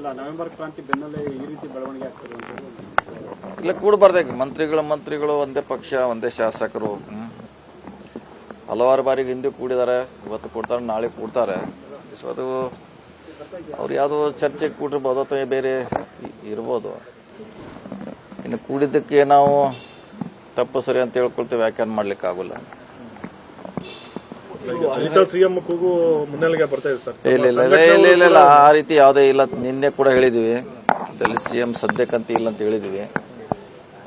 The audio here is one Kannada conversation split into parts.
ಅಲ್ಲ ನವೆಂಬರ್ ಕ್ರಾಂತಿ ಬೆನ್ನಲ್ಲೇ ಈ ರೀತಿ ಬೆಳವಣಿಗೆ ಆಗ್ತದೆ ಅಂತ ಇಲ್ಲ ಕೂಡಬಾರ್ದು. ಮಂತ್ರಿಗಳು ಒಂದೇ ಪಕ್ಷ ಒಂದೇ ಶಾಸಕರು ಹಲವಾರು ಬಾರಿಗೆ ಹಿಂದೆ ಕೂಡಿದ್ದಾರೆ, ಇವತ್ತು ಕೊಡ್ತಾರೆ, ನಾಳೆ ಕೂಡ್ತಾರೆ. ಸೊ ಅದು ಅವ್ರು ಯಾವುದೋ ಚರ್ಚೆಗೆ ಕೂಡಿರ್ಬೋದು ಅಥವಾ ಬೇರೆ ಇರ್ಬೋದು. ಇನ್ನು ಕೂಡಿದ್ದಕ್ಕೆ ನಾವು ತಪ್ಪು ಸರಿ ಅಂತ ಹೇಳ್ಕೊಳ್ತೇವೆ, ವ್ಯಾಖ್ಯಾನ ಮಾಡ್ಲಿಕ್ಕೆ ಆಗೋಲ್ಲ. ಇಲ್ಲ ಆ ರೀತಿ ಯಾವುದೇ ಇಲ್ಲ. ನಿನ್ನೆ ಕೂಡ ಹೇಳಿದೀವಿ, ದಲಿತ ಸಿಎಂ ಸದ್ಯಕ್ಕಂತ ಇಲ್ಲ ಅಂತ ಹೇಳಿದೀವಿ.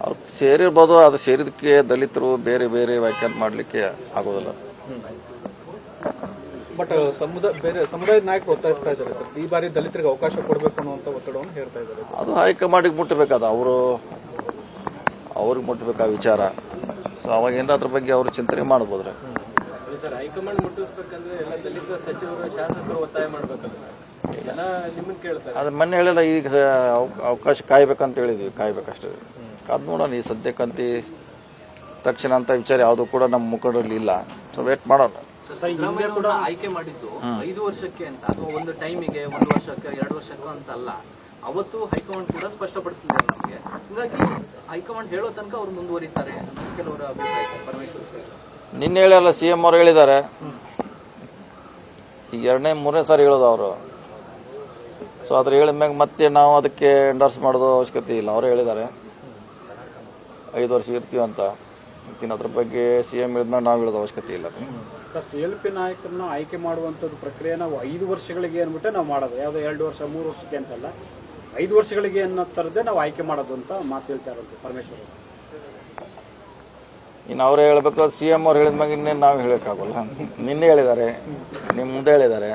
ಅವ್ರು ಸೇರಿರ್ಬೋದು, ಅದು ಸೇರಿದಕ್ಕೆ ದಲಿತರು ಬೇರೆ ಬೇರೆ ವ್ಯಾಖ್ಯಾನ ಮಾಡ್ಲಿಕ್ಕೆ ಆಗೋದಿಲ್ಲ. ಬಟ್ ಬೇರೆ ಸಮುದಾಯದ ನಾಯಕರು ಒತ್ತಾಯಿಸ್ತಾ ಇದ್ದಾರೆ ಸರ್, ಈ ಬಾರಿ ದಲಿತರಿಗೆ ಅವಕಾಶ ಕೊಡಬೇಕು ಅನ್ನುವಂತ ಒತ್ತಡವನ್ನು ಹೇಳ್ತಾ ಇದ್ದಾರೆ. ಅದು ಹೈಕಮಾಂಡಿಗೆ ಮುಟ್ಟಬೇಕಾದ, ಅವ್ರಿಗೆ ಮುಟ್ಟಬೇಕಾ ವಿಚಾರ. ಸೊ ಅವಾಗ ಏನಾದ್ರ ಬಗ್ಗೆ ಅವರು ಚಿಂತನೆ ಮಾಡ್ಬೋದ್ರಿ. ಹೈಕಮಾಂಡ್ ಮುಟ್ಟಿಸ್ಬೇಕಂದ್ರೆ ಎಲ್ಲ ದಲಿತ ಸಚಿವರು ಶಾಸಕರು ಒತ್ತಾಯ ಮಾಡ್ಬೇಕಲ್ಲ, ನಿಮ್ಮನ್ನ ಕೇಳ್ತಾರೆ. ಅದ್ರ ಮೊನ್ನೆ ಹೇಳಿಲ್ಲ, ಈಗ ಅವಕಾಶ ಕಾಯ್ಬೇಕಂತ ಹೇಳಿದ್ವಿ, ಕಾಯ್ಬೇಕಷ್ಟೇ. ಕಾದ್ ನೋಡೋಣ. ಈ ಸದ್ಯಕ್ಕಂತ ತಕ್ಷಣ ಅಂತ ವಿಚಾರ ಯಾವುದು ಕೂಡ ನಮ್ಮ ಮುಖಂಡರಲ್ಲಿ ಇಲ್ಲ. ಸೊ ವೇಟ್ ಮಾಡೋಣ. ಆಯ್ಕೆ ಮಾಡಿದ್ದು 5 ವರ್ಷಕ್ಕೆ ಅಂತ, ಅಥವಾ ಒಂದು ಟೈಮಿಗೆ 1 ವರ್ಷಕ್ಕೆ 2 ವರ್ಷಕ್ಕೆ ಅಂತ ಅಲ್ಲ. ಅವತ್ತು ಹೈಕಮಾಂಡ್ ಕೂಡ ಸ್ಪಷ್ಟಪಡಿಸಿದ್ದಾರೆ ನಮಗೆ. ಹೀಗಾಗಿ ಹೈಕಮಾಂಡ್ ಹೇಳೋ ತನಕ ಅವ್ರು ಮುಂದುವರಿತಾರೆ ಅನ್ನೋದು ಕೆಲವರ ಅಭಿಪ್ರಾಯ. ಪರಮೇಶ್ವರ್ ಸರ್ ನಿನ್ನೆ ಹೇಳಿಲ್ಲ, ಸಿಎಂ ಅವರು ಹೇಳಿದ್ದಾರೆ. ಈಗ 2ನೇ 3ನೇ ಸಾರಿ ಹೇಳೋದು ಅವರು. ಸೊ ಅದ್ರ ಹೇಳಿದ್ಮ್ಯಾಗ ಮತ್ತೆ ನಾವು ಅದಕ್ಕೆ ಎಂಡರ್ಸ್ ಮಾಡೋದು ಅವಶ್ಯಕತೆ ಇಲ್ಲ. ಅವರೇ ಹೇಳಿದ್ದಾರೆ 5 ವರ್ಷ ಇರ್ತೀವಿ ಅಂತ. ಅದ್ರ ಬಗ್ಗೆ ಸಿಎಂ ಹೇಳಿದ್ಮೇಲೆ ನಾವು ಹೇಳೋದು ಅವಶ್ಯಕತೆ ಇಲ್ಲ. ಸರ್, CLP ನಾಯಕರನ್ನ ಆಯ್ಕೆ ಮಾಡುವಂತದ್ದು ಪ್ರಕ್ರಿಯೆ ನಾವು 5 ವರ್ಷಗಳಿಗೆ ಅಂದ್ಬಿಟ್ಟೆ ನಾವು ಮಾಡೋದು. ಯಾವುದೋ 2 ವರ್ಷ 3 ವರ್ಷಕ್ಕೆ ಅಂತಲ್ಲ, 5 ವರ್ಷಗಳಿಗೆ ಅನ್ನೋ ಥರದ್ದೇ ನಾವು ಆಯ್ಕೆ ಮಾಡೋದು ಅಂತ ಮಾತು ಹೇಳ್ತಾ ಇರೋದು ಪರಮೇಶ್ವರ್. ಇನ್ನು ಅವರೇ ಹೇಳ್ಬೇಕು. ಸಿಎಂ ಅವ್ರು ಹೇಳಿದ್ಮ್ಯಾಗ ಇನ್ನೇನು ನಾವು ಹೇಳಕ್ಕಾಗಲ್ಲ. ನಿನ್ನೆ ಹೇಳಿದ್ದಾರೆ, ನಿಮ್ ಮುಂದೆ ಹೇಳಿದ್ದಾರೆ.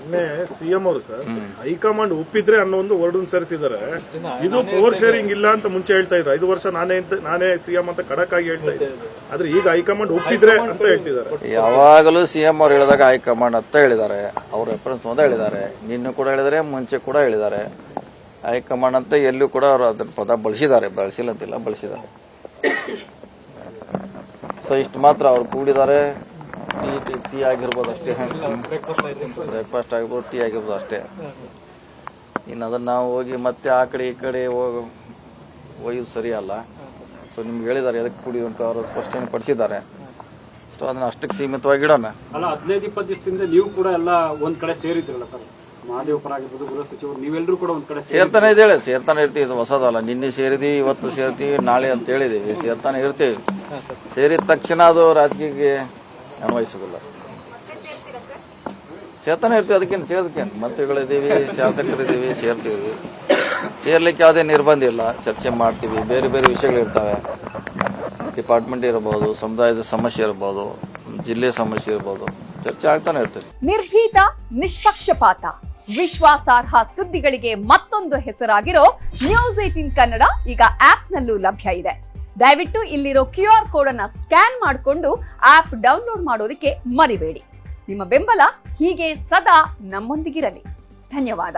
ನಿನ್ನೆ ಸಿಎಂ ಅವರು ಸರ್ ಹೈಕಮಾಂಡ್ ಒಪ್ಪಿದ್ರೆ ಅನ್ನೋ ಒಂದು ವರ್ಡ್ ಸೇರಿಸಿದ್ದಾರೆ. ಇದು ಪವರ್ ಶೇರಿಂಗ್ ಇಲ್ಲ ಅಂತ ಮುಂಚೆ ಹೇಳ್ತಾ ಇದ್ರು. 5 ವರ್ಷ ನಾನೇ ಸಿಎಂ ಅಂತ ಖಡಕ್ ಆಗಿ ಹೇಳ್ತಾ ಇದ್ರು. ಆದ್ರೆ ಈಗ ಹೈಕಮಾಂಡ್ ಒಪ್ಪಿದ್ರೆ ಅಂತ ಹೇಳ್ತಿದ್ದಾರೆ. ಯಾವಾಗಲೂ ಸಿಎಂ ಅವ್ರು ಹೇಳಿದಾಗ ಹೈಕಮಾಂಡ್ ಅಂತ ಹೇಳಿದ್ದಾರೆ. ಅವ್ರ ರೆಫರೆನ್ಸ್ ಒಂದೇ ಹೇಳಿದ್ದಾರೆ. ನಿನ್ನೆ ಕೂಡ ಹೇಳಿದ್ದಾರೆ, ಮುಂಚೆ ಕೂಡ ಹೇಳಿದ್ದಾರೆ. ಹೈಕಮಾಂಡ್ ಅಂತ ಎಲ್ಲೂ ಕೂಡ ಅವರು ಅದ್ರ ಪದ ಬಳಸಿದ್ದಾರೆ. ಬಳಸಿಲ್ಲ ಅಂತಿಲ್ಲ, ಬಳಸಿದ್ದಾರೆ. ಸೊ ಇಷ್ಟು ಮಾತ್ರ. ಅವ್ರು ಕೂಡಿದ್ದಾರೆ. ಟೀ ಆಗಿರ್ಬೋದು ಅಷ್ಟೇ, ಬ್ರೇಕ್ಫಾಸ್ಟ್ ಆಗಿರ್ಬೋದು, ಟೀ ಆಗಿರ್ಬೋದು ಅಷ್ಟೇ. ಇನ್ನು ಅದನ್ನ ನಾವು ಹೋಗಿ ಮತ್ತೆ ಆ ಕಡೆ ಈ ಕಡೆ ಒಯ್ಯೋದು ಸರಿ ಅಲ್ಲ. ಸೊ ನಿಮ್ಗೆ ಹೇಳಿದ್ದಾರೆ ಎದಕ್ಕೆ ಕೂಡಿ ಅಂತ ಅವರು ಸ್ಪಷ್ಟನೆ ಪಡಿಸಿದ್ದಾರೆ. ಸೊ ಅದನ್ನ ಅಷ್ಟಕ್ಕೆ ಸೀಮಿತವಾಗಿ ಇಡೋಣ. ಅಲ್ಲ, 15-20 ದಿವಸದಿಂದ ನೀವು ಕೂಡ ಎಲ್ಲ ಒಂದ್ ಕಡೆ ಸೇರಿದ್ರಲ್ಲ ಸರ್, ಮಹಾದೇವಪುರ ಆಗಿರ್ಬೋದು, ಗೃಹ ಸಚಿವರು, ನೀವೆಲ್ಲರೂ ಕೂಡ ಒಂದ್ ಕಡೆ ಸೇರ್ತಾನೆ ಇದ್ದೇವೆ. ಸೇರ್ತಾನೆ ಇರ್ತೀವಿ. ಇದು ಹೊಸದಲ್ಲ. ನಿನ್ನೆ ಸೇರಿದೀವಿ, ಇವತ್ತು ಸೇರ್ತೀವಿ, ನಾಳೆ ಅಂತ ಹೇಳಿದೀವಿ. ಸೇರ್ತಾನೆ ಇರ್ತೀವಿ. ಸೇರಿದ ತಕ್ಷಣ ಅದು ರಾಜಕೀಯಕ್ಕೆ ಅನ್ವಯಿಸೋದಿಲ್ಲ. ಸೇರ್ತಾನೆ ಇರ್ತೀವಿ. ಅದಕ್ಕೇನು ಸೇರ್ದಕ್ಕೇನು, ಮಂತ್ರಿಗಳಿದ್ದೀವಿ, ಶಾಸಕರಿದ್ದೀವಿ, ಸೇರ್ತೀವಿ. ಸೇರ್ಲಿಕ್ಕೆ ಯಾವುದೇ ನಿರ್ಬಂಧ ಇಲ್ಲ. ಚರ್ಚೆ ಮಾಡ್ತೀವಿ. ಬೇರೆ ಬೇರೆ ವಿಷಯಗಳಿರ್ತವೆ. ಡಿಪಾರ್ಟ್ಮೆಂಟ್ ಇರಬಹುದು, ಸಮುದಾಯದ ಸಮಸ್ಯೆ ಇರಬಹುದು, ಜಿಲ್ಲೆ ಸಮಸ್ಯೆ ಇರಬಹುದು, ಚರ್ಚೆ ಆಗ್ತಾನೆ ಇರ್ತದೆ. ನಿರ್ಭೀತ, ನಿಷ್ಪಕ್ಷಪಾತ, ವಿಶ್ವಾಸಾರ್ಹ ಸುದ್ದಿಗಳಿಗೆ ಮತ್ತೊಂದು ಹೆಸರಾಗಿರೋ News18 ಕನ್ನಡ ಈಗ ಆಪ್ನಲ್ಲೂ ಲಭ್ಯ ಇದೆ. ದಯವಿಟ್ಟು ಇಲ್ಲಿರೋ QR ಕೋಡ್ ಅನ್ನ ಸ್ಕ್ಯಾನ್ ಮಾಡಿಕೊಂಡು ಆಪ್ ಡೌನ್ಲೋಡ್ ಮಾಡೋದಕ್ಕೆ ಮರಿಬೇಡಿ. ನಿಮ್ಮ ಬೆಂಬಲ ಹೀಗೆ ಸದಾ ನಮ್ಮೊಂದಿಗಿರಲಿ. ಧನ್ಯವಾದ.